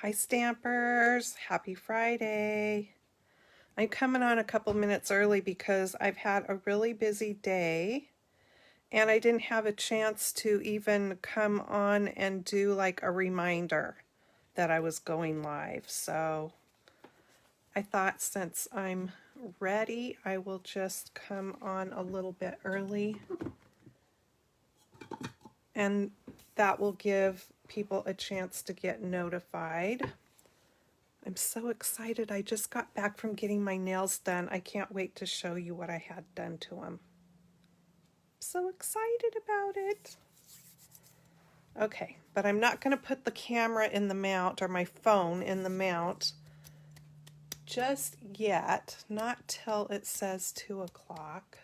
Hi Stampers, happy Friday. I'm coming on a couple minutes early because I've had a really busy day and I didn't have a chance to even come on and do like a reminder that I was going live. So I thought since I'm ready, I will just come on a little bit early and that will give people a chance to get notified. I'm so excited. I just got back from getting my nails done. I can't wait to show you what I had done to them. So excited about it. Okay, but I'm not going to put the camera in the mount or my phone in the mount just yet. Not till it says 2 o'clock.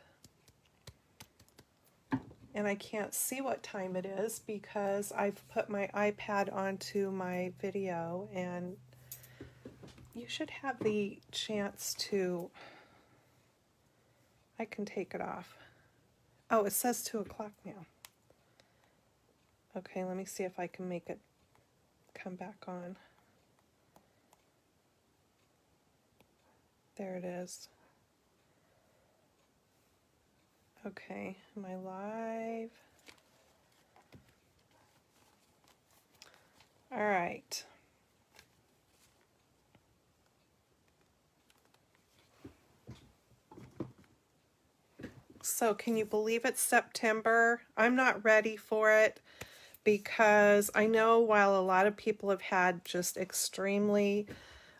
And I can't see what time it is because I've put my iPad onto my video, and you should have the chance to... I can take it off. Oh, it says 2 o'clock now. Okay, let me see if I can make it come back on. There it is. Okay, am I live? All right. So can you believe it's September? I'm not ready for it because I know while a lot of people have had just extremely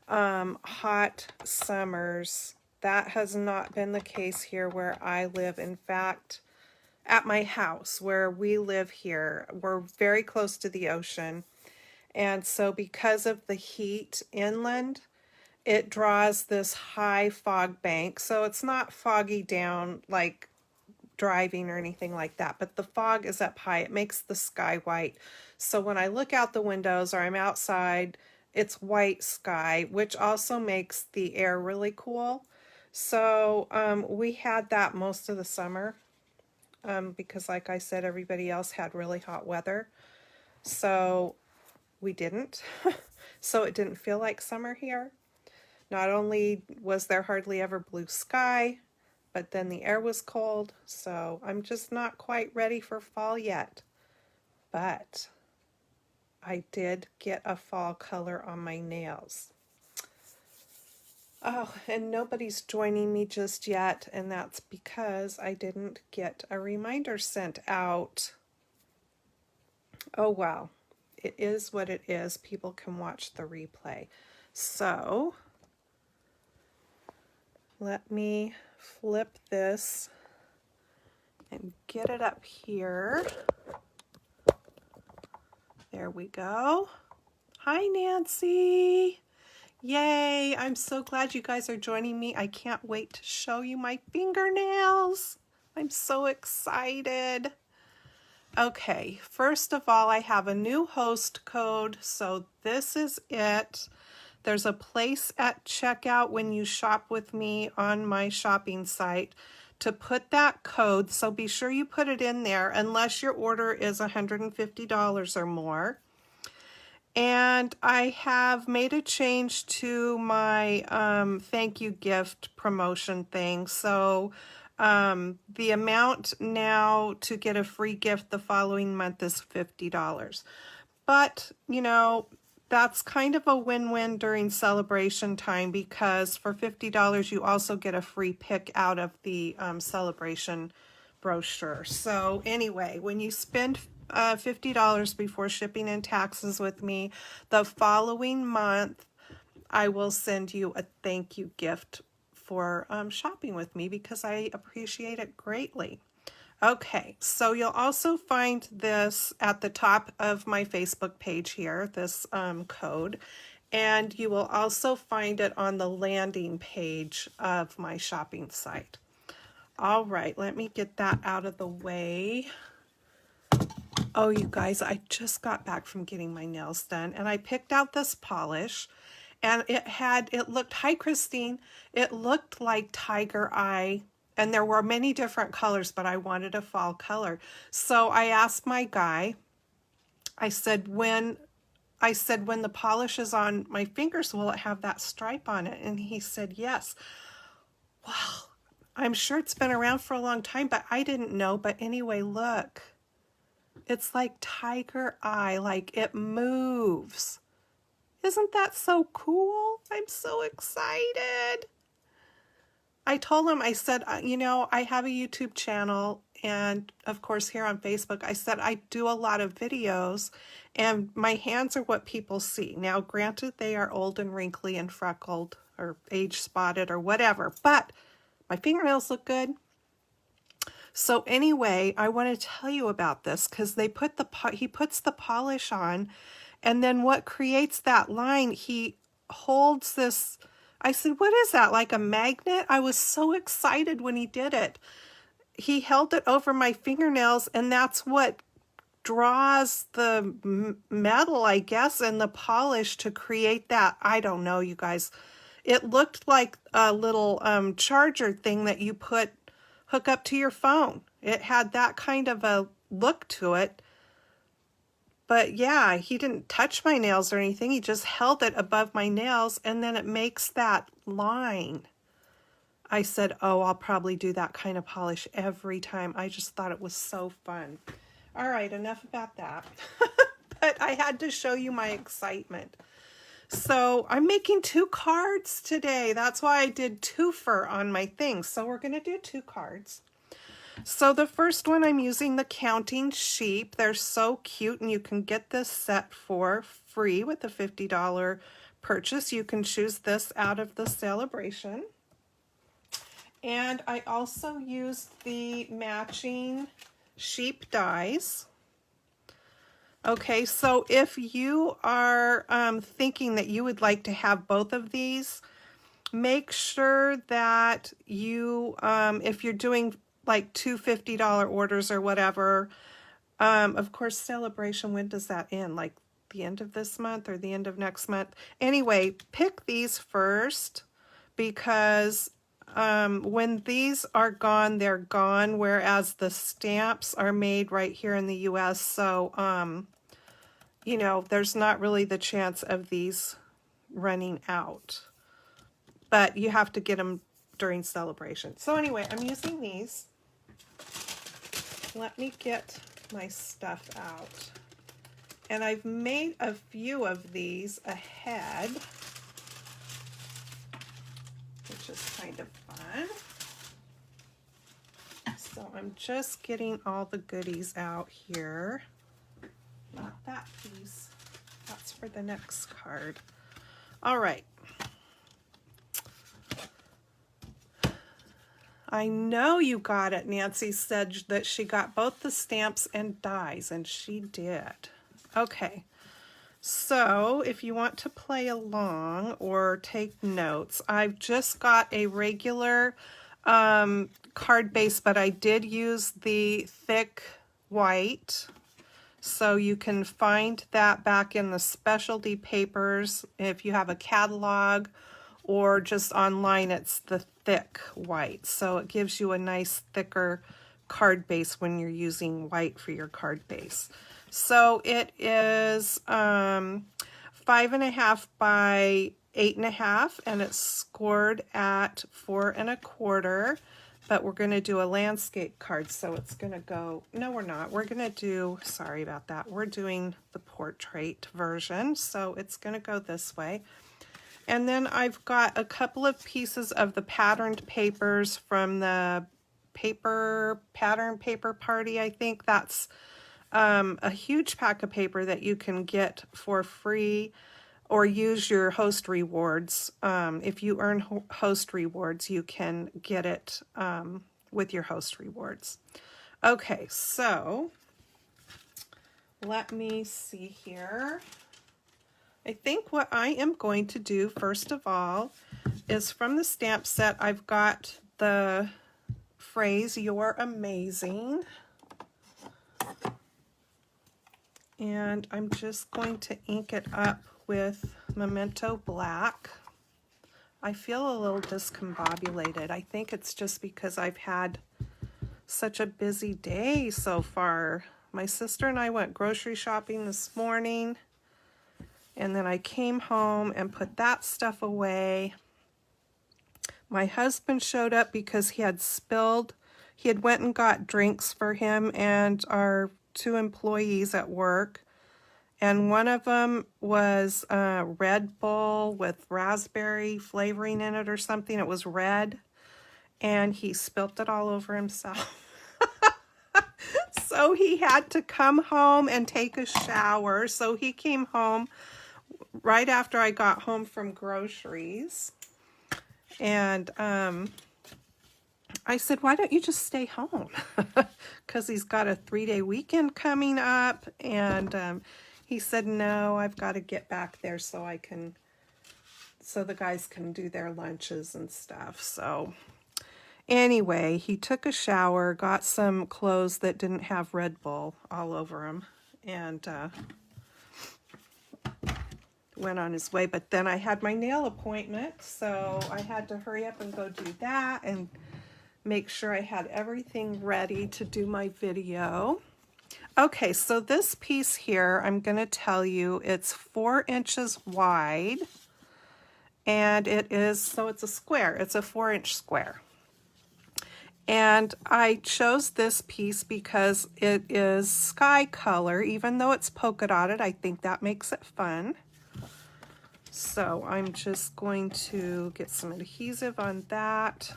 hot summers, that has not been the case here where I live. In fact, at my house where we live here, we're very close to the ocean. And so because of the heat inland, it draws this high fog bank. So it's not foggy down like driving or anything like that, but the fog is up high. It makes the sky white. So when I look out the windows or I'm outside, it's white sky, which also makes the air really cool. So we had that most of the summer because like I said, everybody else had really hot weather. So we didn't. So it didn't feel like summer here. Not only was there hardly ever blue sky, but then the air was cold, so I'm just not quite ready for fall yet. But I did get a fall color on my nails. Oh, and nobody's joining me just yet, and that's because I didn't get a reminder sent out. Oh well, it is what it is. People can watch the replay. So let me flip this and get it up here. There we go. Hi, Nancy. Yay, I'm so glad you guys are joining me. I can't wait to show you my fingernails. I'm so excited. Okay, first of all, I have a new host code, so this is it. There's a place at checkout when you shop with me on my shopping site to put that code, so be sure you put it in there unless your order is $150 or more. And I have made a change to my thank you gift promotion thing. So the amount now to get a free gift the following month is $50. But, you know, that's kind of a win-win during celebration time because for $50 you also get a free pick out of the celebration brochure. So anyway, when you spend $50 before shipping and taxes with me, the following month I will send you a thank you gift for shopping with me because I appreciate it greatly. Okay, so you'll also find this at the top of my Facebook page here, this code, and you will also find it on the landing page of my shopping site. All right, let me get that out of the way. Oh, you guys, I just got back from getting my nails done, and I picked out this polish, and it looked, hi Christine, it looked like tiger eye. And there were many different colors, but I wanted a fall color. So I asked my guy, I said, when I said, when the polish is on my fingers, will it have that stripe on it? And he said, yes. Well, I'm sure it's been around for a long time, but I didn't know. But anyway, look. It's like tiger eye, like it moves. Isn't that so cool? I'm so excited. I told him, I said, you know, I have a YouTube channel, and of course here on Facebook, I said I do a lot of videos, and my hands are what people see. Now, granted, they are old and wrinkly and freckled or age spotted or whatever, but my fingernails look good. So anyway, I want to tell you about this because he puts the polish on, and then what creates that line, he holds this. I said, what is that, like a magnet? I was so excited when he did it. He held it over my fingernails, and that's what draws the metal, I guess, and the polish to create that. I don't know, you guys. It looked like a little charger thing that you hook up to your phone. It had that kind of a look to it. But yeah, he didn't touch my nails or anything. He just held it above my nails, and then it makes that line. I said, oh, I'll probably do that kind of polish every time. I just thought it was so fun. All right, enough about that. But I had to show you my excitement. So I'm making 2 cards today. That's why I did two-fer on my thing. So we're going to do 2 cards. So the first one, I'm using the Counting Sheep. They're so cute, and you can get this set for free with a $50 purchase. You can choose this out of the celebration. And I also used the matching sheep dies. Okay, so if you are thinking that you would like to have both of these, make sure that you, if you're doing like 2 $50 orders or whatever, of course, celebration, when does that end? Like the end of this month or the end of next month? Anyway, pick these first, because when these are gone, they're gone, whereas the stamps are made right here in the US. So, you know, there's not really the chance of these running out, but you have to get them during celebration. So anyway, I'm using these. Let me get my stuff out. And I've made a few of these ahead, which is kind of fun. So I'm just getting all the goodies out here. Not that piece. That's for the next card. All right. I know you got it. Nancy said that she got both the stamps and dies, and she did. Okay. So if you want to play along or take notes, I've just got a regular card base, but I did use the thick white. So you can find that back in the specialty papers if you have a catalog, or just online, it's the thick white. So it gives you a nice thicker card base when you're using white for your card base. So it is 5.5 by 8.5, and it's scored at 4 1/4. But we're going to do a landscape card, so it's going to go, no, we're not. We're going to do, sorry about that. We're doing the portrait version, so it's going to go this way. And then I've got a couple of pieces of the patterned papers from the pattern paper party. I think that's a huge pack of paper that you can get for free or use your host rewards. If you earn host rewards, you can get it with your host rewards. Okay, so let me see here. I think what I am going to do first of all is from the stamp set, I've got the phrase, "You're amazing." And I'm just going to ink it up with Memento Black. I feel a little discombobulated. I think it's just because I've had such a busy day so far. My sister and I went grocery shopping this morning. And then I came home and put that stuff away. My husband showed up because he had went and got drinks for him and our 2 employees at work. And one of them was a Red Bull with raspberry flavoring in it or something. It was red. And he spilt it all over himself. So he had to come home and take a shower. So he came home right after I got home from groceries. And I said, why don't you just stay home? Because he's got a 3-day weekend coming up. And he said, no, I've got to get back there so the guys can do their lunches and stuff. So anyway, he took a shower, got some clothes that didn't have Red Bull all over them, and went on his way. But then I had my nail appointment, so I had to hurry up and go do that and make sure I had everything ready to do my video. Okay, so this piece here, I'm going to tell you, it's 4 inches wide, and it's a square. It's a 4-inch square. And I chose this piece because it is sky color. Even though it's polka dotted, I think that makes it fun. So I'm just going to get some adhesive on that.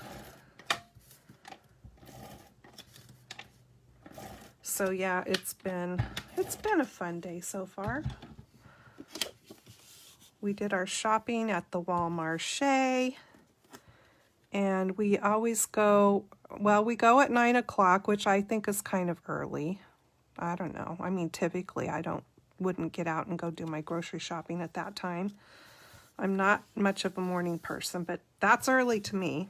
So yeah, it's been a fun day so far. We did our shopping at the Walmart, and we always go, well, we go at 9 o'clock, which I think is kind of early. I don't know. I mean, typically wouldn't get out and go do my grocery shopping at that time. I'm not much of a morning person, but that's early to me.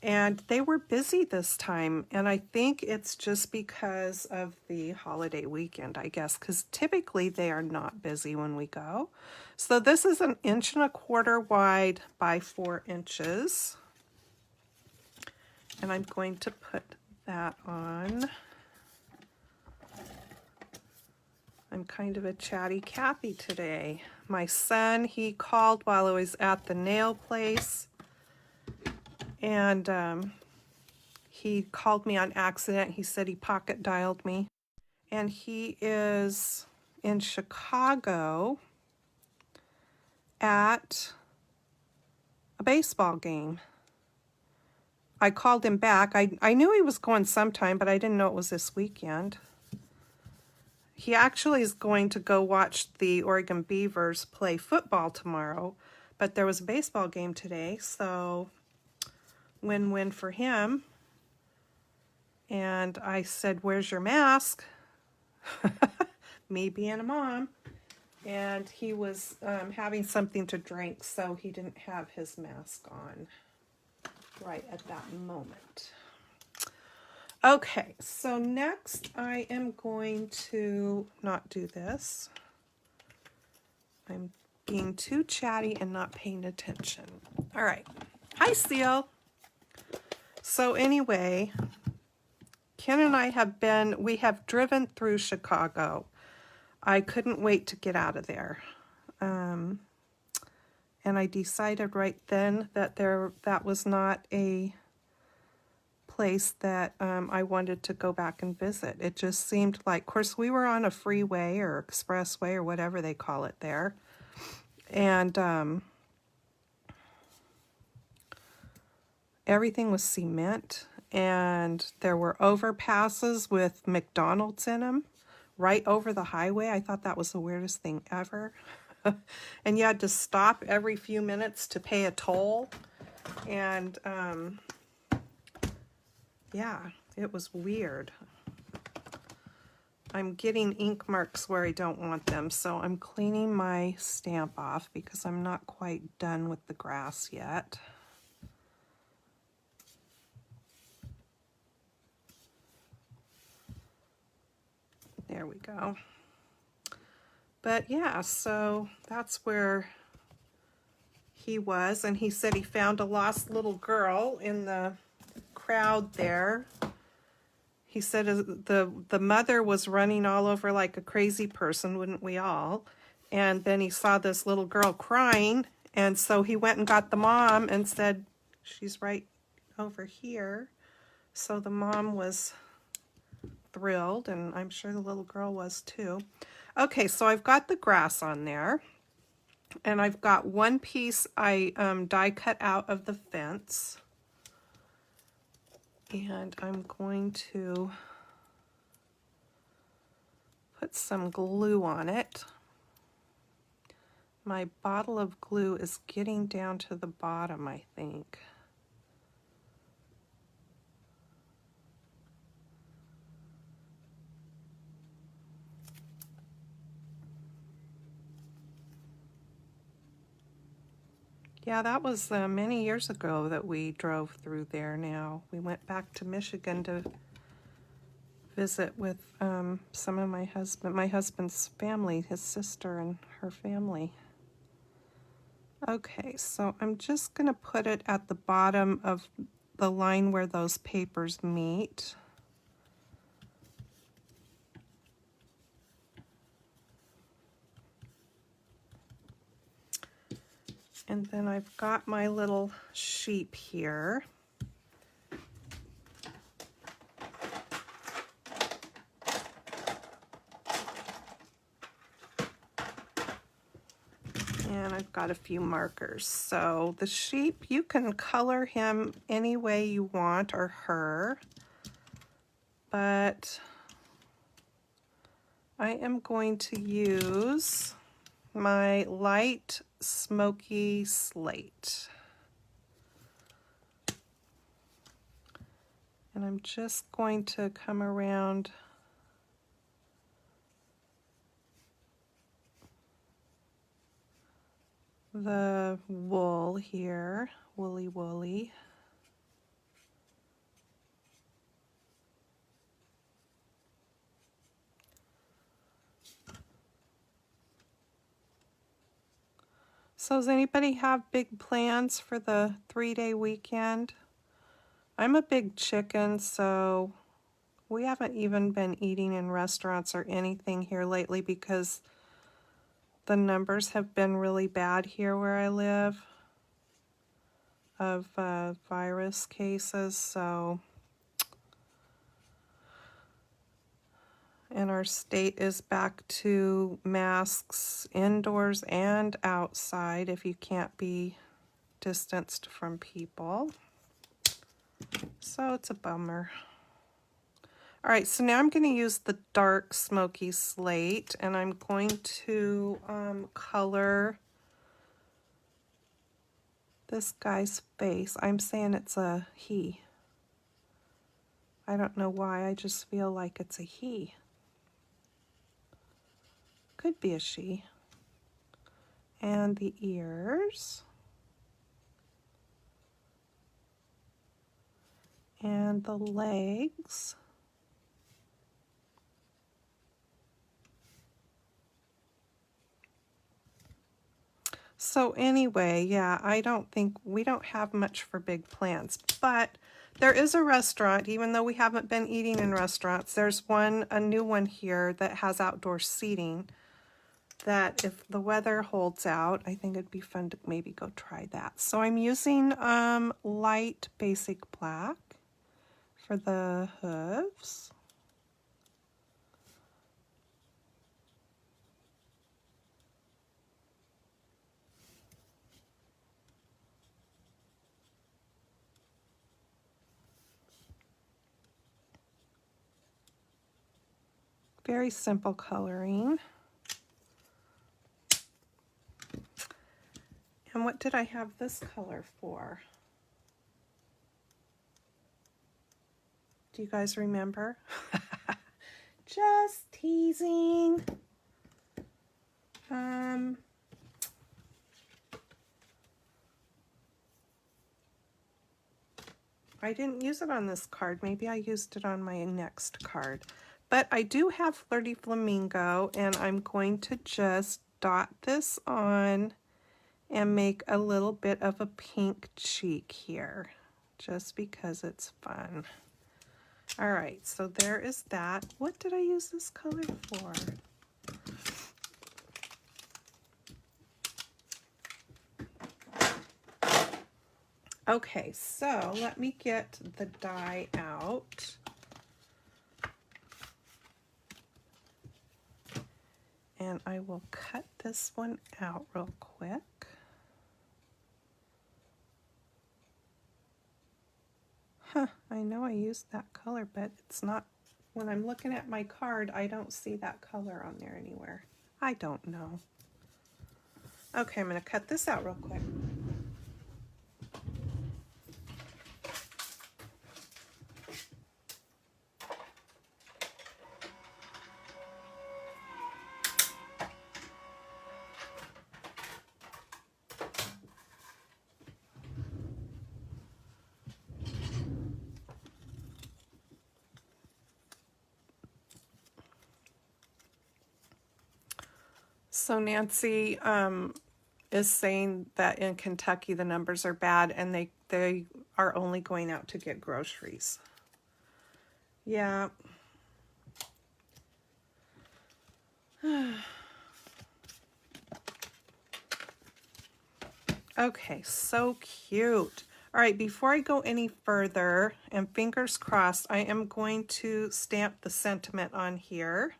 And they were busy this time, and I think it's just because of the holiday weekend, I guess, because typically they are not busy when we go. So this is 1.25 inches wide by 4 inches. And I'm going to put that on. I'm kind of a chatty Cathy today. My son, he called while I was at the nail place. And he called me on accident. He said he pocket dialed me. And he is in Chicago at a baseball game. I called him back. I knew he was going sometime, but I didn't know it was this weekend. He actually is going to go watch the Oregon Beavers play football tomorrow, but there was a baseball game today, so win-win for him. And I said, where's your mask? Me being a mom. And he was having something to drink, so he didn't have his mask on right at that moment. Okay, so next I am going to not do this. I'm being too chatty and not paying attention. All right. Hi, Seal. So anyway, Ken and I we have driven through Chicago. I couldn't wait to get out of there. And I decided right then that that was not a place that I wanted to go back and visit. It just seemed like, of course, we were on a freeway or expressway or whatever they call it there. And everything was cement, and there were overpasses with McDonald's in them right over the highway. I thought that was the weirdest thing ever. And you had to stop every few minutes to pay a toll. And yeah, it was weird. I'm getting ink marks where I don't want them, so I'm cleaning my stamp off because I'm not quite done with the grass yet. There we go. But yeah, so that's where he was, and he said he found a lost little girl in the crowd there. He said the mother was running all over like a crazy person, wouldn't we all? And then he saw this little girl crying, and so he went and got the mom and said, she's right over here. So the mom was thrilled, and I'm sure the little girl was too. Okay, so I've got the grass on there, and I've got one piece I die cut out of the fence, and I'm going to put some glue on it. My bottle of glue is getting down to the bottom, I think. Yeah, that was many years ago that we drove through there now. We went back to Michigan to visit with some of my husband's family, his sister and her family. Okay, so I'm just going to put it at the bottom of the line where those papers meet. And then I've got my little sheep here. And I've got a few markers. So the sheep, you can color him any way you want, or her. But I am going to use my light smoky slate. And I'm just going to come around the wool here, woolly woolly. So does anybody have big plans for the 3-day weekend? I'm a big chicken, so we haven't even been eating in restaurants or anything here lately because the numbers have been really bad here where I live of virus cases. So, and our state is back to masks indoors and outside if you can't be distanced from people. So it's a bummer. All right, so now I'm going to use the dark smoky slate, and I'm going to color this guy's face. I'm saying it's a he. I don't know why, I just feel like it's a he. Could be a she. And the ears. And the legs. So anyway, yeah, we don't have much for big plans, but there is a restaurant, even though we haven't been eating in restaurants, there's a new one here that has outdoor seating that if the weather holds out, I think it'd be fun to maybe go try that. So I'm using light basic black for the hooves. Very simple coloring. And what did I have this color for? Do you guys remember? Just teasing. I didn't use it on this card. Maybe I used it on my next card. But I do have Flirty Flamingo, and I'm going to just dot this on and make a little bit of a pink cheek here, just because it's fun. All right, so there is that. What did I use this color for? Okay, so let me get the die out. And I will cut this one out real quick. Huh, I know I used that color, but it's not, when I'm looking at my card, I don't see that color on there anywhere. I don't know. Okay, I'm going to cut this out real quick. So Nancy is saying that in Kentucky the numbers are bad and they are only going out to get groceries. Yeah. Okay, so cute. All right, before I go any further, and fingers crossed, I am going to stamp the sentiment on here,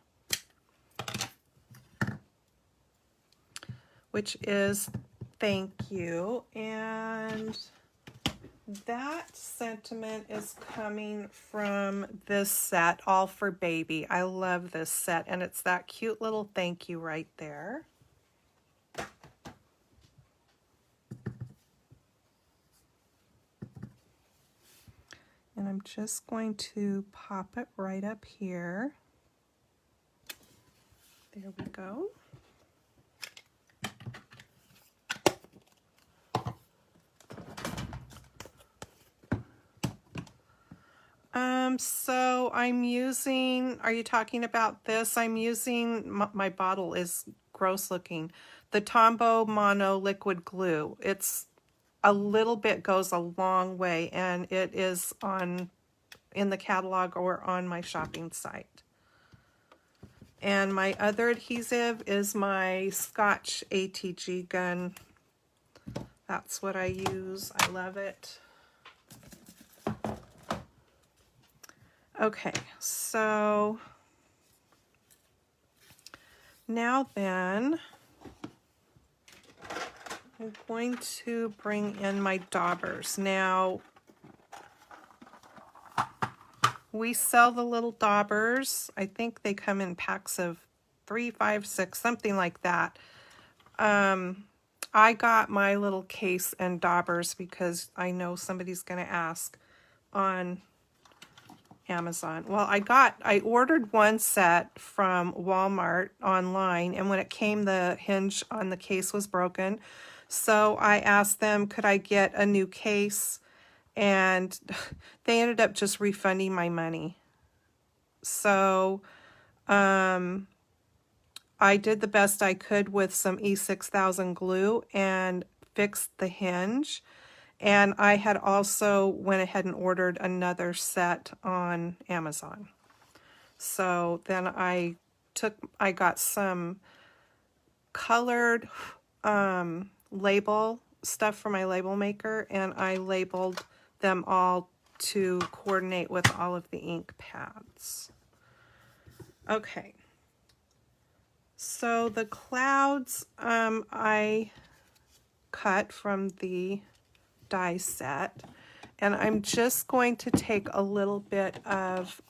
which is thank you. And that sentiment is coming from this set, All for Baby. I love this set, and it's that cute little thank you right there. And I'm just going to pop it right up here. There we go. So I'm using, are you talking about this? I'm using, my bottle is gross looking, the Tombow Mono Liquid Glue. It's a little bit, goes a long way, and it is in the catalog or on my shopping site. And my other adhesive is my Scotch ATG gun. That's what I use. I love it. Okay, so now then, I'm going to bring in my daubers. Now, we sell the little daubers. I think they come in packs of 3, 5, 6, something like that. I got my little case and daubers because I know somebody's going to ask on Amazon. Well, I ordered one set from Walmart online, and when it came, the hinge on the case was broken. So I asked them, could I get a new case? And they ended up just refunding my money. So I did the best I could with some E6000 glue and fixed the hinge. And I had also went ahead and ordered another set on Amazon. So then I got some colored label stuff for my label maker, and I labeled them all to coordinate with all of the ink pads. Okay. So the clouds I cut from the die set, and I'm just going to take a little bit of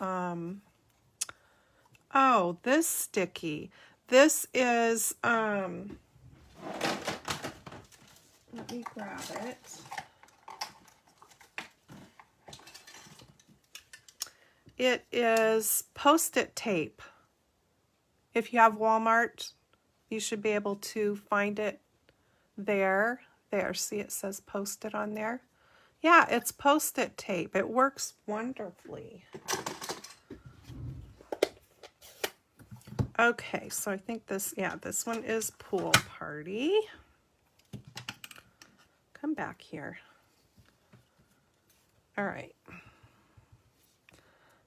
oh, this sticky. This is let me grab it. It is Post-it tape. If you have Walmart, you should be able to find it there. There, see, it says Post-it on there. Yeah, it's Post-it tape. It works wonderfully. Okay, so I think this one is Pool Party. Come back here. All right.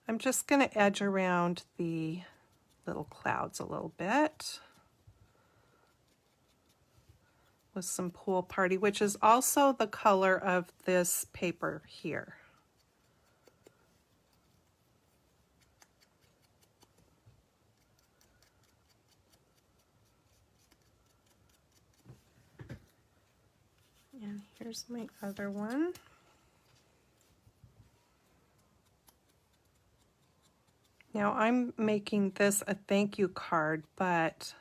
I'm just going to edge around the little clouds a little bit. with some Pool Party, which is also the color of this paper here. And here's my other one. Now I'm making this a thank you card, but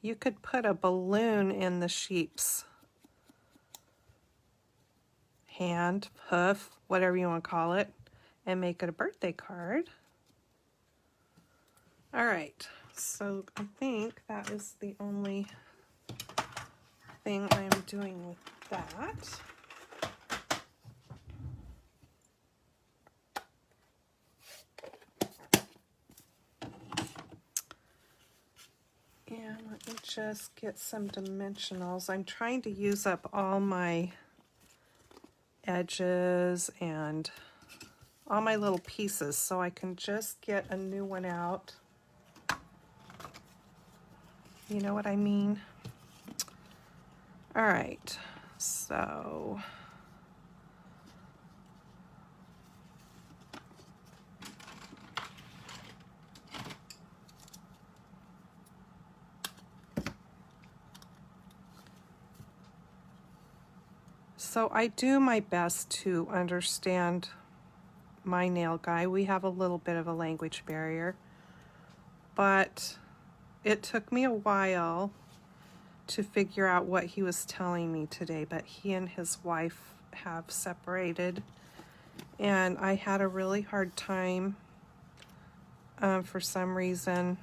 you could put a balloon in the sheep's hand, hoof, whatever you want to call it, and make it a birthday card. All right, so I think that is the only thing I'm doing with that. And let me just get some dimensionals. I'm trying to use up all my edges and all my little pieces so I can just get a new one out. You know what I mean? All right, so I do my best to understand my nail guy. We have a little bit of a language barrier, but it took me a while to figure out what he was telling me today, but he and his wife have separated, and I had a really hard time for some reason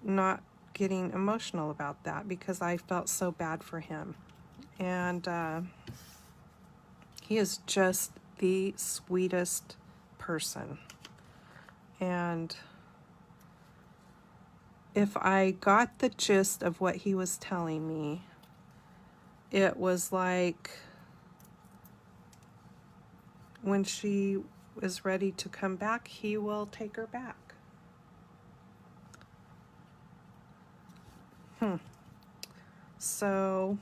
not getting emotional about that because I felt so bad for him. And he is just the sweetest person. And if I got the gist of what he was telling me, it was like when she is ready to come back, he will take her back. So,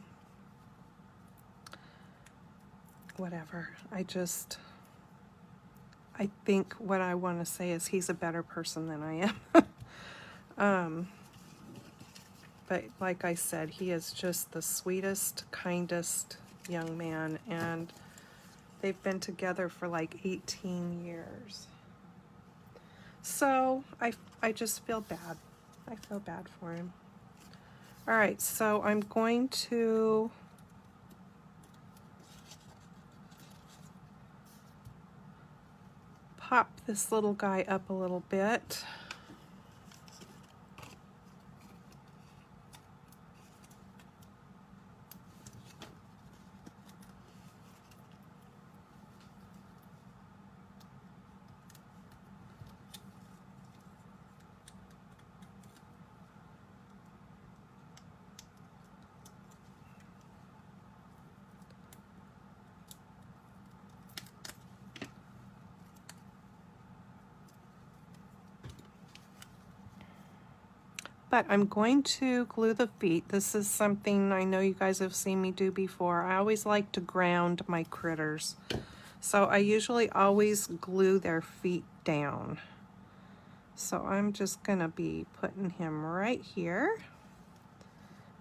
whatever. I think what I want to say is he's a better person than I am. But like I said, he is just the sweetest, kindest young man, and they've been together for like 18 years. So I just feel bad. I feel bad for him. All right, so I'm going to pop this little guy up a little bit. But I'm going to glue the feet. This is something I know you guys have seen me do before. I always like to ground my critters. So I usually always glue their feet down. So I'm just going to be putting him right here.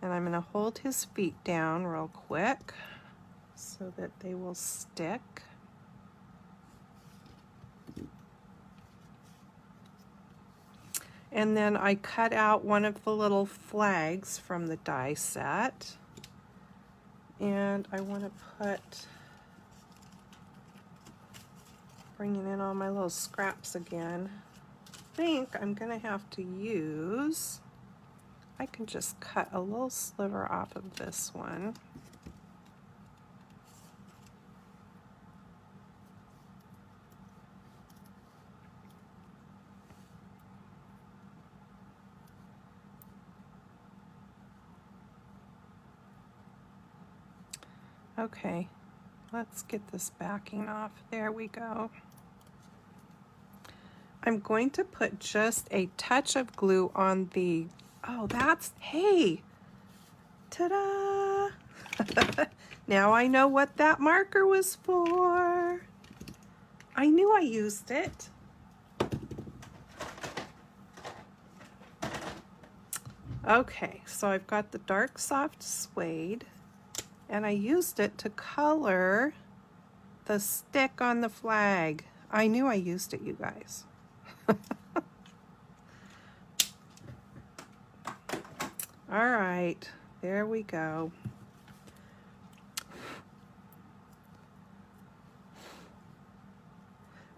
And I'm going to hold his feet down real quick so that they will stick. And then I cut out one of the little flags from the die set. And I want to bringing in all my little scraps again. I think I'm going to have to use, I can just cut a little sliver off of this one. Okay, let's get this backing off. There we go. I'm going to put just a touch of glue on the, oh, hey, Ta-da! Now I know what that marker was for. I knew I used it. Okay, so I've got the dark soft suede, and I used it to color the stick on the flag. I knew I used it, you guys. All right, there we go.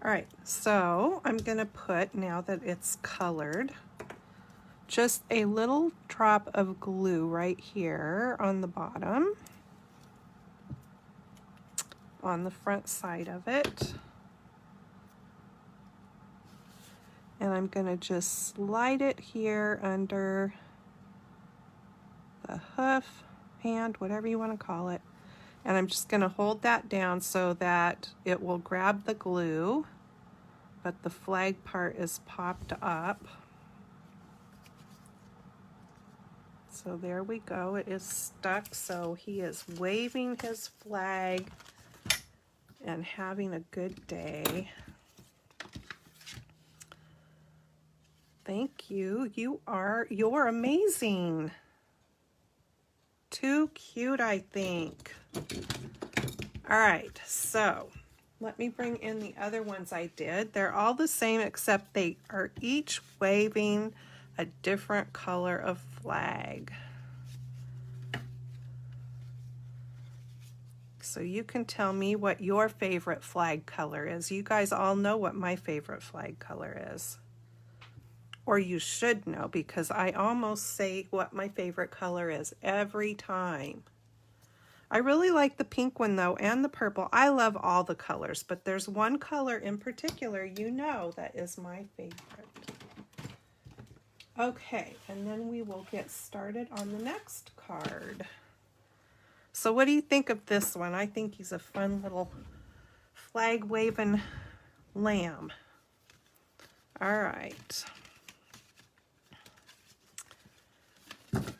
All right, so I'm gonna put, now that it's colored, just a little drop of glue right here on the bottom, on the front side of it. And I'm gonna just slide it here under the hoof, hand, whatever you wanna call it. And I'm just gonna hold that down so that it will grab the glue, but the flag part is popped up. So there we go, it is stuck. So he is waving his flag and having a good day. Thank you, you're amazing. Too cute, I think. All right, so let me bring in the other ones I did. They're all the same except they are each waving a different color of flag. So you can tell me what your favorite flag color is. You guys all know what my favorite flag color is. Or you should know, because I almost say what my favorite color is every time. I really like the pink one though, and the purple. I love all the colors, but there's one color in particular, you know, that is my favorite. Okay, and then we will get started on the next card. So what do you think of this one? I think he's a fun little flag waving lamb. All right.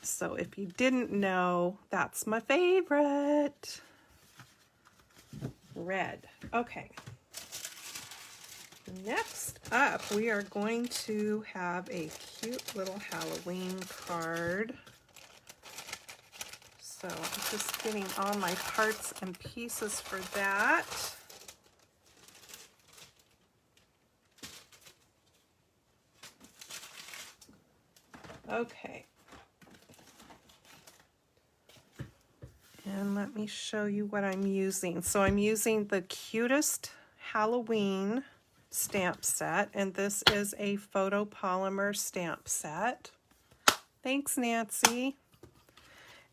So if you didn't know, that's my favorite. Red. Okay. Next up, we are going to have a cute little Halloween card. So I'm just getting all my parts and pieces for that. Okay. And let me show you what I'm using. So I'm using the Cutest Halloween stamp set, and this is a photopolymer stamp set. Thanks, Nancy.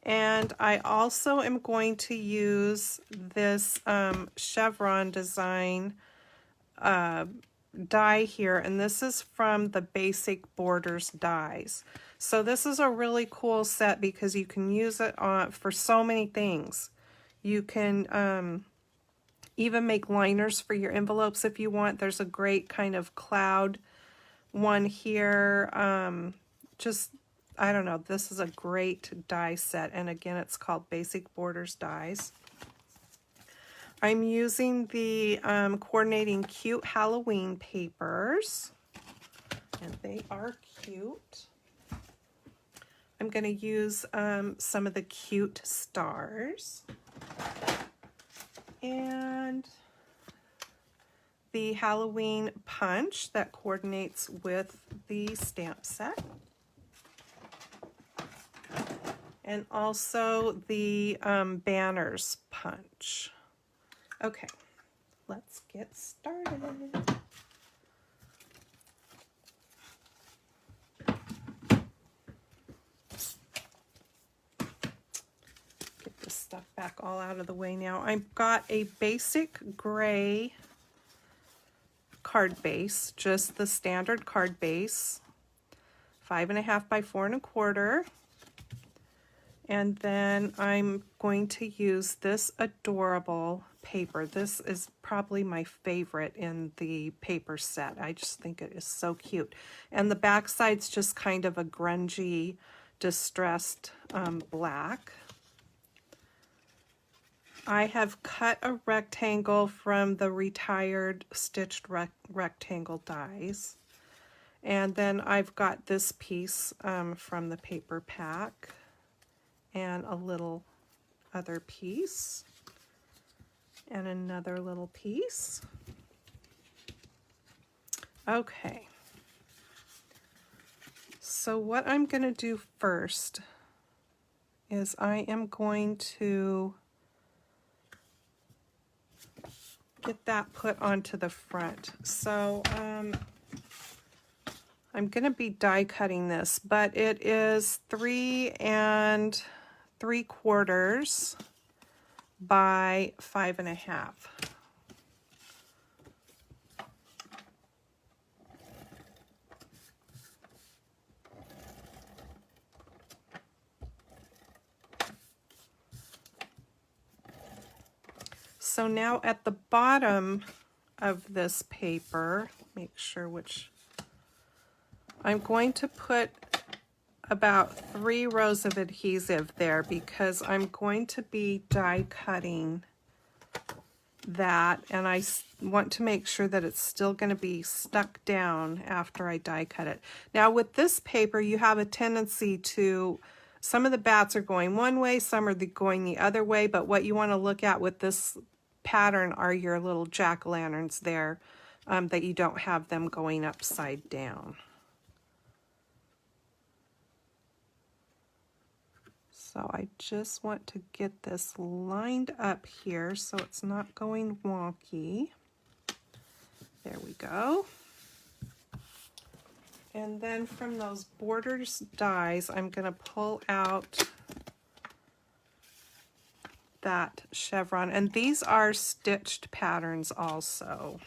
And I also am going to use this chevron design die here, and this is from the Basic Borders dies. So this is a really cool set because you can use it for so many things. You can even make liners for your envelopes if you want. There's a great kind of cloud one here. I don't know, this is a great die set, and again, it's called Basic Borders Dies. I'm using the Coordinating Cute Halloween papers, and they are cute. I'm going to use some of the cute stars, and the Halloween punch that coordinates with the stamp set. And also the banners punch. Okay, let's get started. Get this stuff back all out of the way now. I've got a basic gray card base, just the standard card base, 5.5 by 4.25. And then I'm going to use this adorable paper. This is probably my favorite in the paper set. I just think it is so cute. And the back side's just kind of a grungy distressed black. I have cut a rectangle from the retired stitched rectangle dies. And then I've got this piece from the paper pack and a little other piece and another little piece. Okay. So what I'm going to do first is I am going to get that put onto the front. So I'm going to be die cutting this, but it is 3 3/4 by 5.5. So now at the bottom of this paper, make sure which, I'm going to put about 3 rows of adhesive there because I'm going to be die cutting that, and I want to make sure that it's still going to be stuck down after I die cut it. Now with this paper, you have a tendency to, some of the bats are going one way, some are going the other way, but what you want to look at with this pattern are your little jack-o'-lanterns there, that you don't have them going upside down. So I just want to get this lined up here so it's not going wonky. There we go. And then from those borders dies, I'm going to pull out that chevron. And these are stitched patterns also.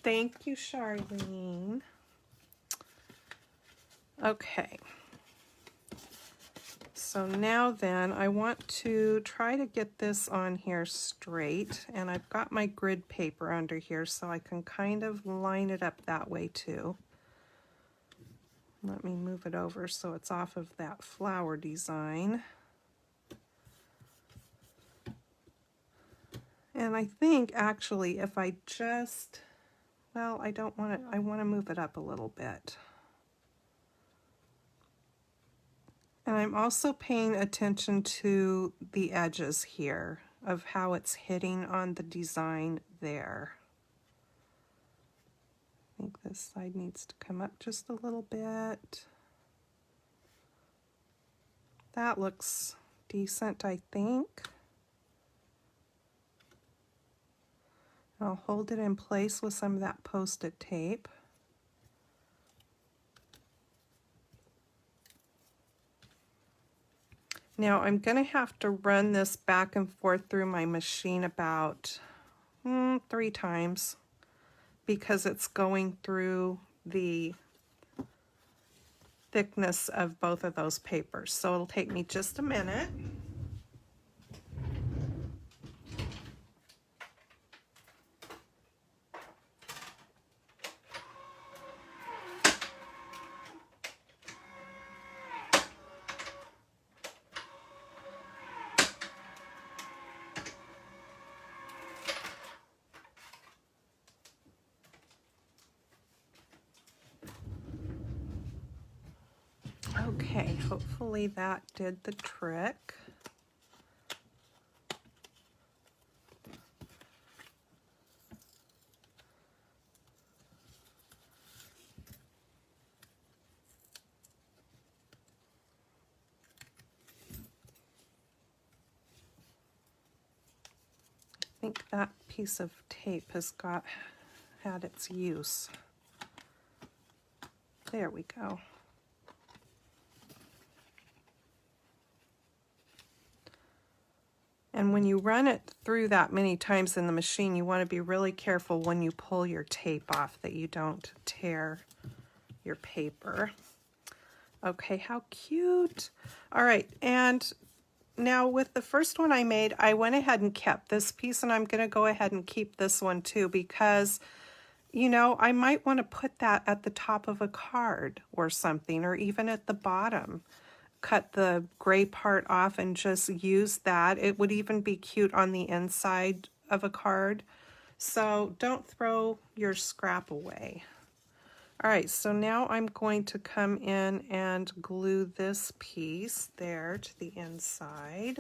Thank you, Charlene. Okay, so now then I want to try to get this on here straight, and I've got my grid paper under here so I can kind of line it up that way too. Let me move it over so it's off of that flower design. And I think actually if I just, well, I don't want it, I want to move it up a little bit. And I'm also paying attention to the edges here of how it's hitting on the design there. I think this side needs to come up just a little bit. That looks decent, I think. I'll hold it in place with some of that Post-it tape. Now I'm going to have to run this back and forth through my machine about 3 times because it's going through the thickness of both of those papers. So it'll take me just a minute. Okay, hopefully that did the trick. I think that piece of tape has had its use. There we go. And when you run it through that many times in the machine, you want to be really careful when you pull your tape off that you don't tear your paper. Okay, how cute. All right, and now with the first one I made, I went ahead and kept this piece, and I'm going to go ahead and keep this one too because You know, I might want to put that at the top of a card or something, or even at the bottom. Cut the gray part off and just use that. It would even be cute on the inside of a card. So don't throw your scrap away. All right, so now I'm going to come in and glue this piece there to the inside.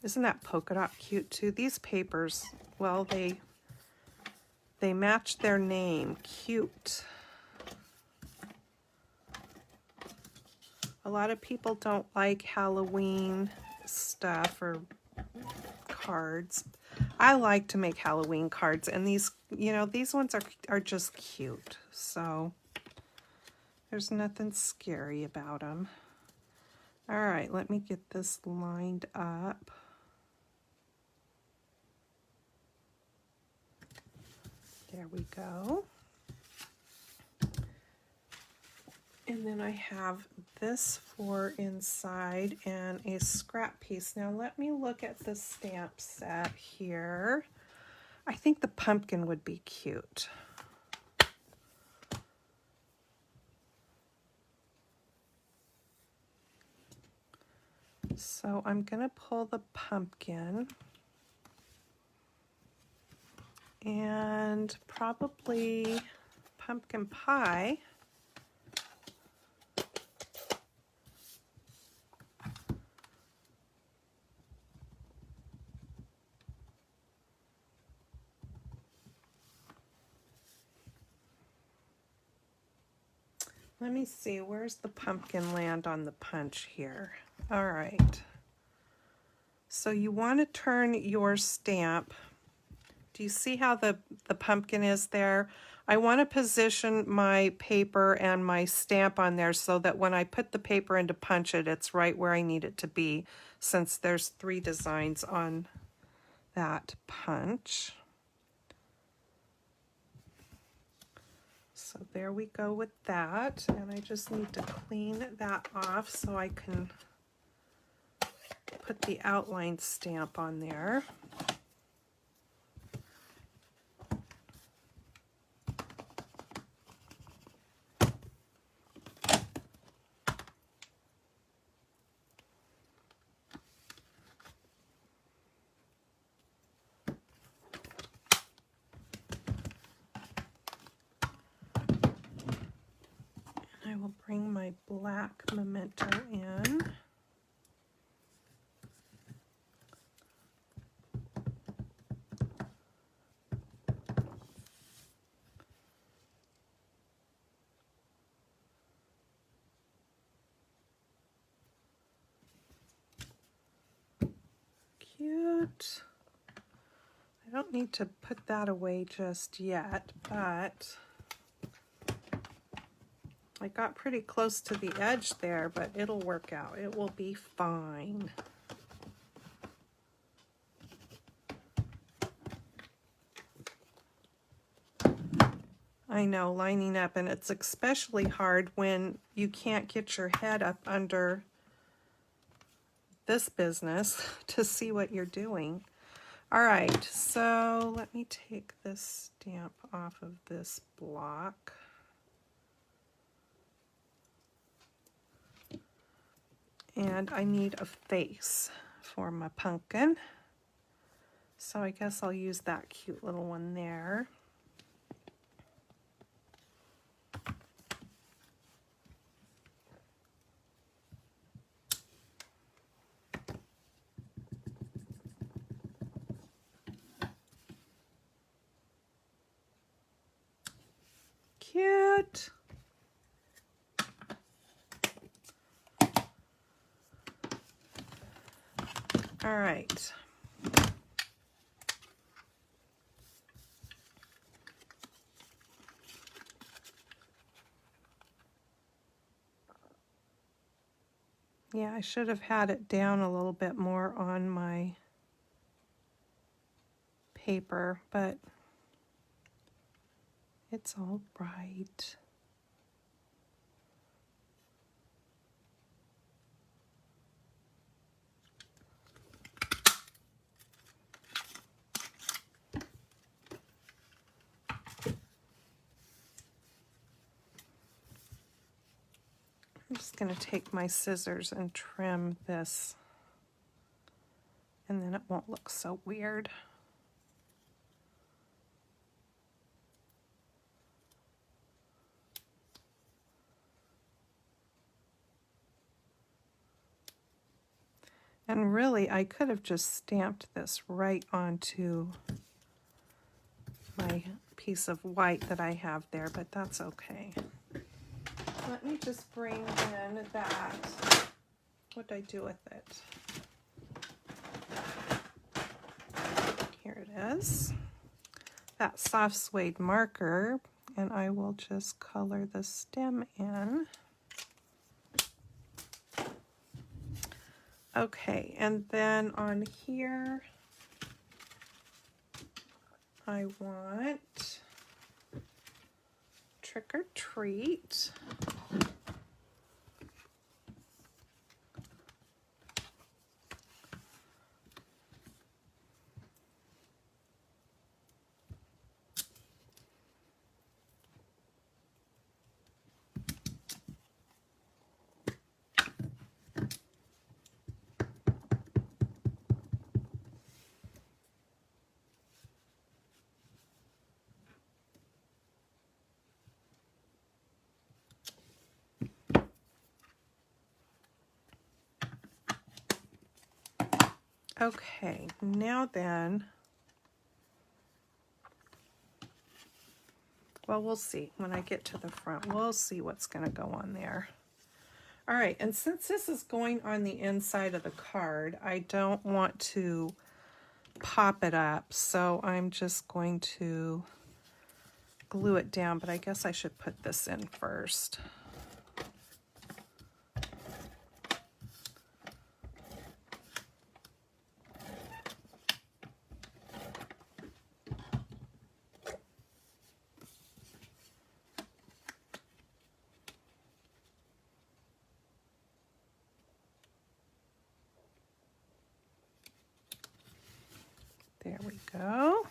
Isn't that polka dot cute too? These papers, well, they match their name, cute. A lot of people don't like Halloween stuff or cards. I like to make Halloween cards, and these, you know, these ones are just cute. So there's nothing scary about them. All right, let me get this lined up. There we go. And then I have this for inside and a scrap piece. Now let me look at the stamp set here. I think the pumpkin would be cute. So I'm going to pull the pumpkin and probably pumpkin pie. Let me see, where's the pumpkin land on the punch here? All right. So you want to turn your stamp. Do you see how the pumpkin is there? I want to position my paper and my stamp on there so that when I put the paper in to punch it, it's right where I need it to be, since there's 3 designs on that punch. So there we go with that, and I just need to clean that off so I can put the outline stamp on there. I will bring my black memento in. Cute. I don't need to put that away just yet, but I got pretty close to the edge there, but it'll work out. It will be fine. I know, lining up, and it's especially hard when you can't get your head up under this business to see what you're doing. All right, so let me take this stamp off of this block. And I need a face for my pumpkin. So I guess I'll use that cute little one there. Cute. All right. Yeah, I should have had it down a little bit more on my paper, but it's all right. going to take my scissors and trim this, and then it won't look so weird. And really, I could have just stamped this right onto my piece of white that I have there, but that's okay. Let me just bring in that. What did I do with it? Here it is. That soft suede marker, and I will just color the stem in. Okay, and then on here, I want trick or treat. Okay, now then, well, we'll see when I get to the front. We'll see what's going to go on there. All right, and since this is going on the inside of the card, I don't want to pop it up, so I'm just going to glue it down, but I guess I should put this in first. There we go.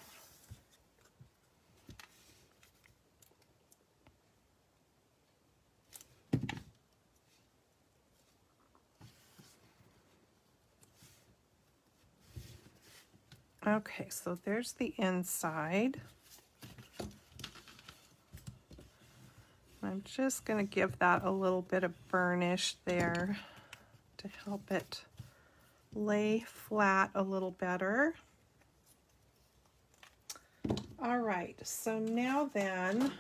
Okay, so there's the inside. I'm just going to give that a little bit of burnish there to help it lay flat a little better. All right, so now then,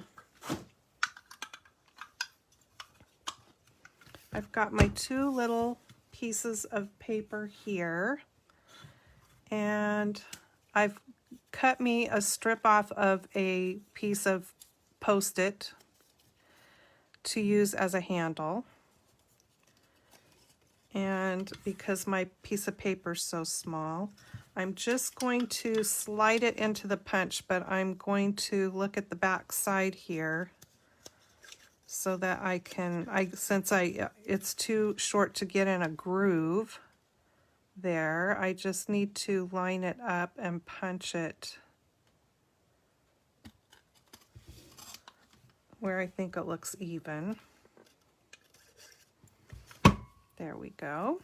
I've got my two little pieces of paper here, and I've cut me a strip off of a piece of Post-it to use as a handle. And because my piece of paper is so small, I'm just going to slide it into the punch, but I'm going to look at the back side here so that I can, it's too short to get in a groove there, I just need to line it up and punch it where I think it looks even. There we go.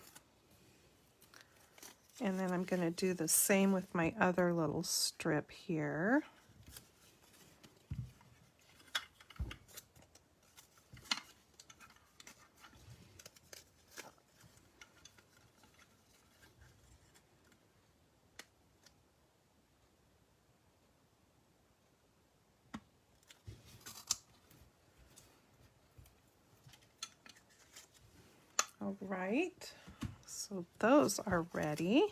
And then I'm going to do the same with my other little strip here. All right, so those are ready.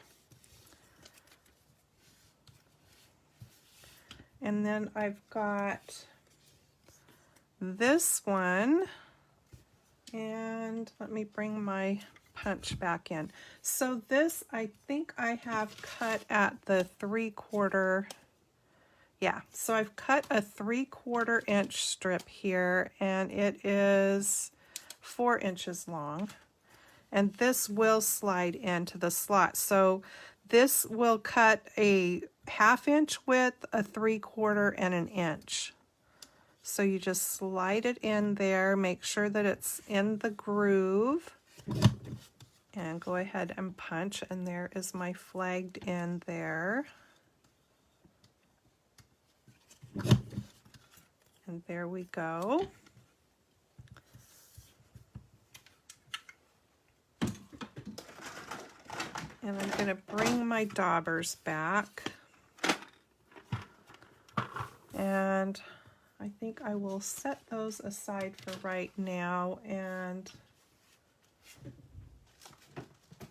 And then I've got this one, and let me bring my punch back in. So this, I think I have cut at the 3/4, yeah, so I've cut a 3/4 inch strip here, and it is 4 inches long. And this will slide into the slot. So this will cut a 1/2 inch width, a 3/4, and an inch. So you just slide it in there, make sure that it's in the groove, and go ahead and punch, and there is my flagged end there. And there we go. And I'm going to bring my daubers back. And I think I will set those aside for right now, and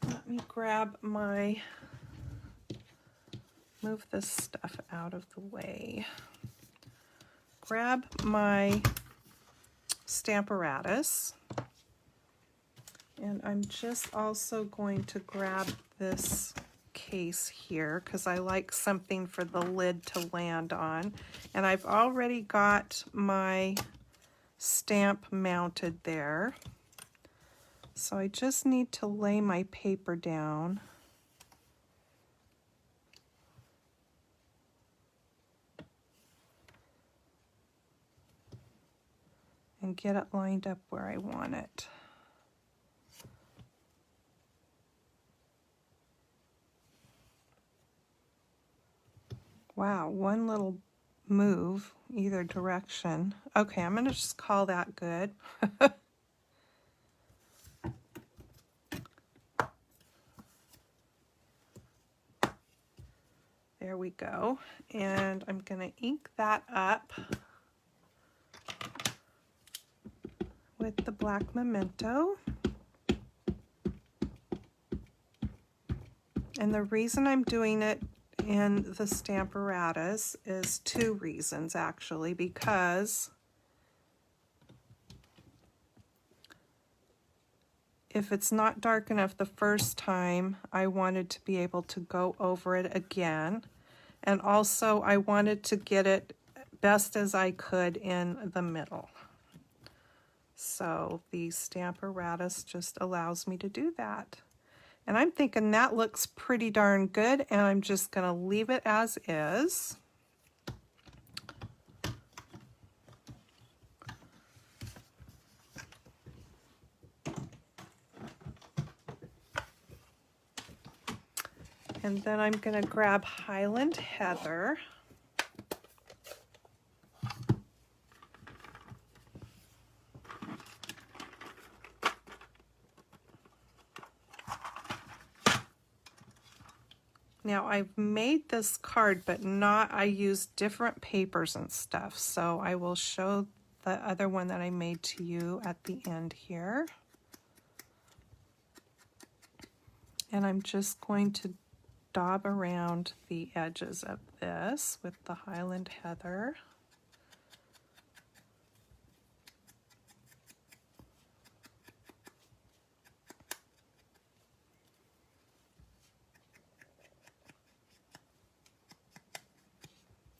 let me grab my, move this stuff out of the way. Grab my Stamparatus, and I'm just also going to grab this case here because I like something for the lid to land on. And I've already got my stamp mounted there. So I just need to lay my paper down. And get it lined up where I want it. Wow, one little move either direction. Okay, I'm going to just call that good. There we go. And I'm going to ink that up with the black memento. And the reason I'm doing it in the Stamparatus is two reasons actually, because if it's not dark enough the first time, I wanted to be able to go over it again. And also I wanted to get it best as I could in the middle. So the Stamparatus just allows me to do that. And I'm thinking that looks pretty darn good, and I'm just going to leave it as is. And then I'm going to grab Highland Heather. Now I've made this card, but I used different papers and stuff. So I will show the other one that I made to you at the end here. And I'm just going to daub around the edges of this with the Highland Heather.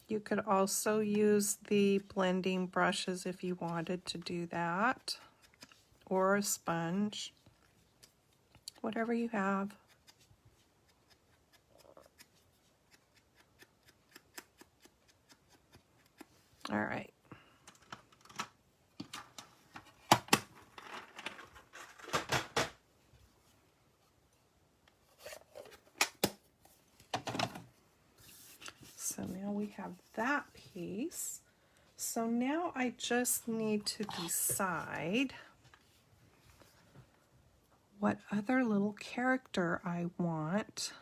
You could also use the blending brushes if you wanted to do that, or a sponge, whatever you have. All right. So now we have that piece. So now I just need to decide what other little character I want.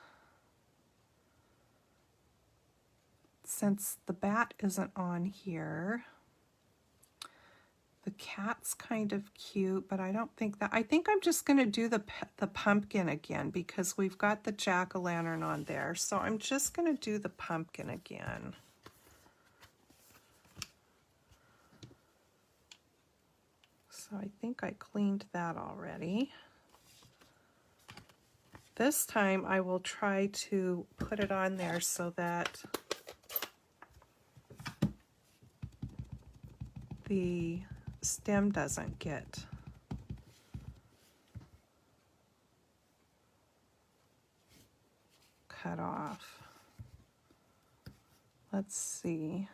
Since the bat isn't on here, the cat's kind of cute, but I don't think that, I think I'm just going to do the pumpkin again because we've got the jack-o'-lantern on there. So I'm just going to do the pumpkin again. So I think I cleaned that already. This time I will try to put it on there so that the stem doesn't get cut off. Let's see.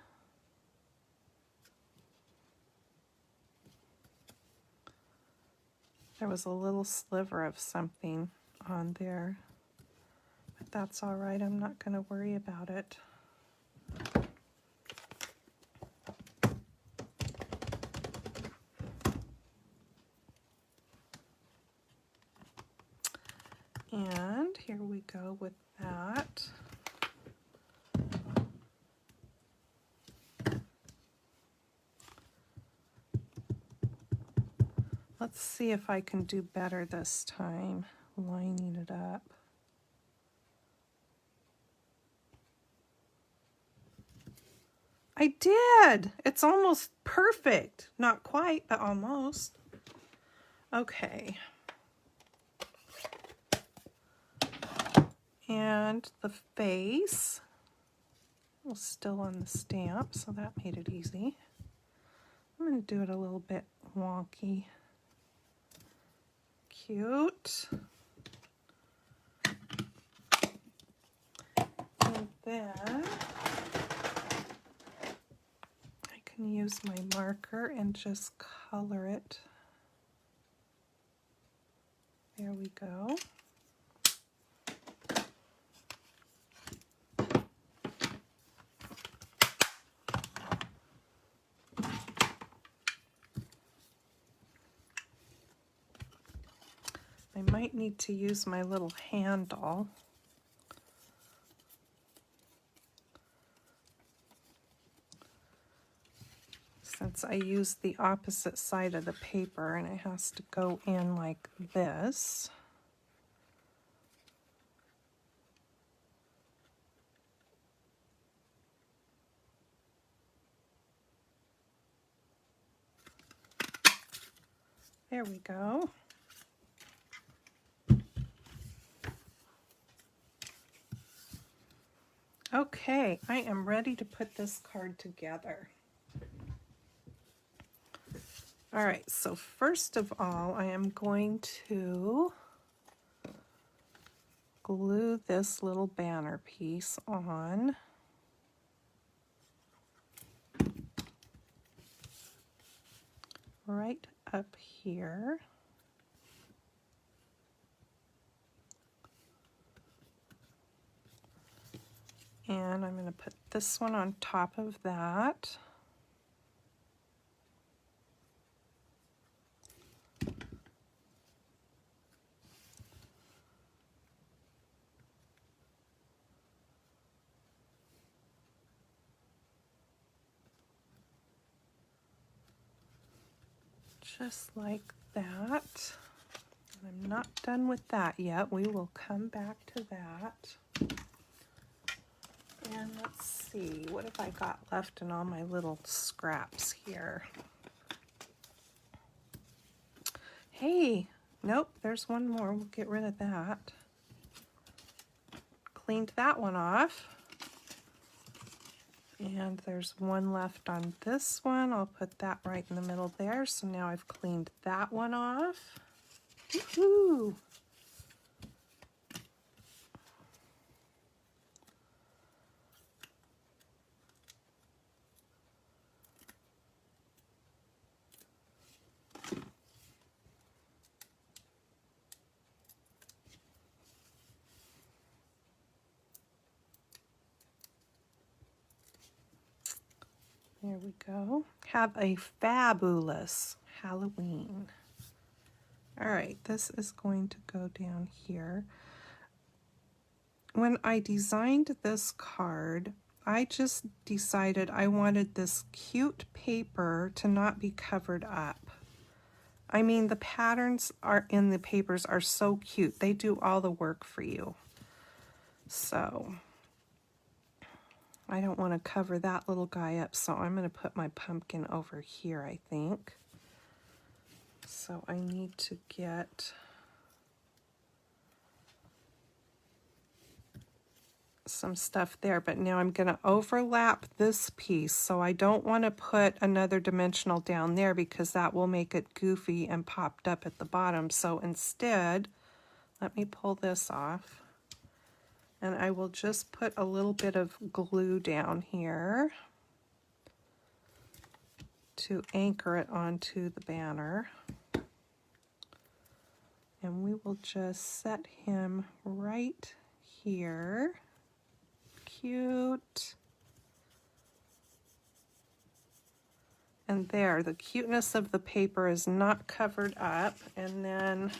There was a little sliver of something on there, but that's all right. I'm not going to worry about it. And here we go with that. Let's see if I can do better this time, lining it up. I did! It's almost perfect. Not quite, but almost. Okay. And the face was still on the stamp, so that made it easy. I'm going to do it a little bit wonky. Cute. And then I can use my marker and just color it. There we go. I might need to use my little handle. Since I used the opposite side of the paper and it has to go in like this. There we go. Okay, I am ready to put this card together. All right, so first of all, I am going to glue this little banner piece on. Right up here. And I'm going to put this one on top of that. Just like that. I'm not done with that yet. We will come back to that. And let's see, what have I got left in all my little scraps here? Hey, nope, there's one more. We'll get rid of that. Cleaned that one off. And there's one left on this one. I'll put that right in the middle there. So now I've cleaned that one off. Woohoo! There we go. Have a fabulous Halloween. All right, this is going to go down here. When I designed this card, I just decided I wanted this cute paper to not be covered up. I mean, the patterns are in the papers are so cute. They do all the work for you. So I don't want to cover that little guy up, so I'm going to put my pumpkin over here, I think. So I need to get some stuff there, but now I'm going to overlap this piece, so I don't want to put another dimensional down there because that will make it goofy and popped up at the bottom. So instead, let me pull this off. And I will just put a little bit of glue down here to anchor it onto the banner. And we will just set him right here. Cute. And there, the cuteness of the paper is not covered up. And then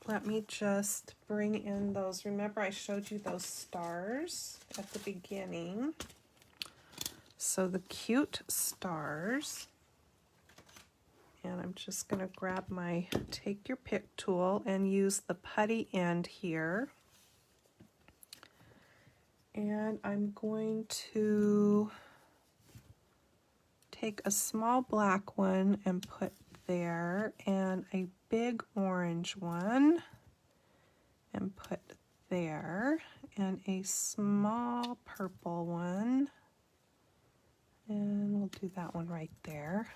let me just bring in those. Remember, I showed you those stars at the beginning. So the cute stars. And I'm just going to grab my take your pick tool and use the putty end here. And I'm going to take a small black one and put there, and a big orange one and put there, and a small purple one, and we'll do that one right there.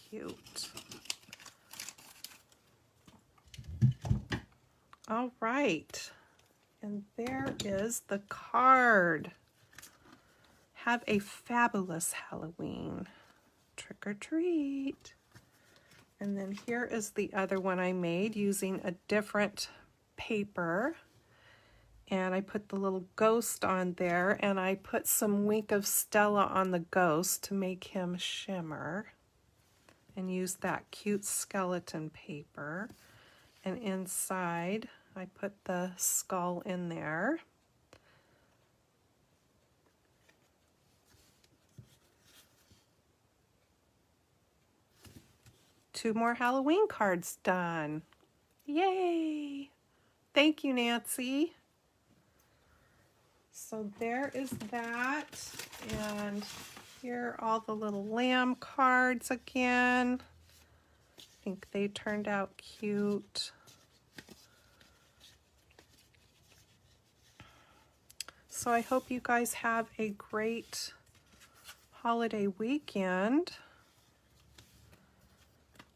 Cute. All right, and there is the card. Have a fabulous Halloween. Trick or treat. And then here is the other one I made using a different paper. And I put the little ghost on there, and I put some Wink of Stella on the ghost to make him shimmer. And use that cute skeleton paper. And inside, I put the skull in there. Two more Halloween cards done. Yay! Thank you, Nancy. So there is that. And here are all the little lamb cards again. I think they turned out cute. So I hope you guys have a great holiday weekend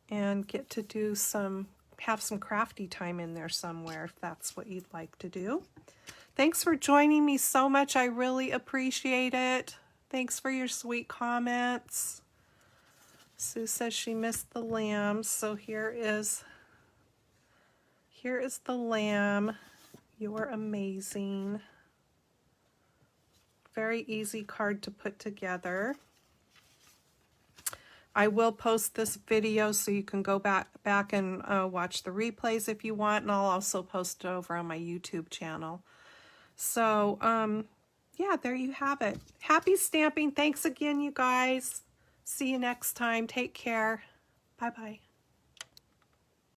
and get to do have some crafty time in there somewhere if that's what you'd like to do. Thanks for joining me so much. I really appreciate it. Thanks for your sweet comments. Sue says she missed the lambs, so here is the lamb. You're amazing. Very easy card to put together. I will post this video so you can go back and watch the replays if you want, and I'll also post it over on my YouTube channel. So, yeah, there you have it. Happy stamping. Thanks again, you guys. See you next time. Take care. Bye-bye.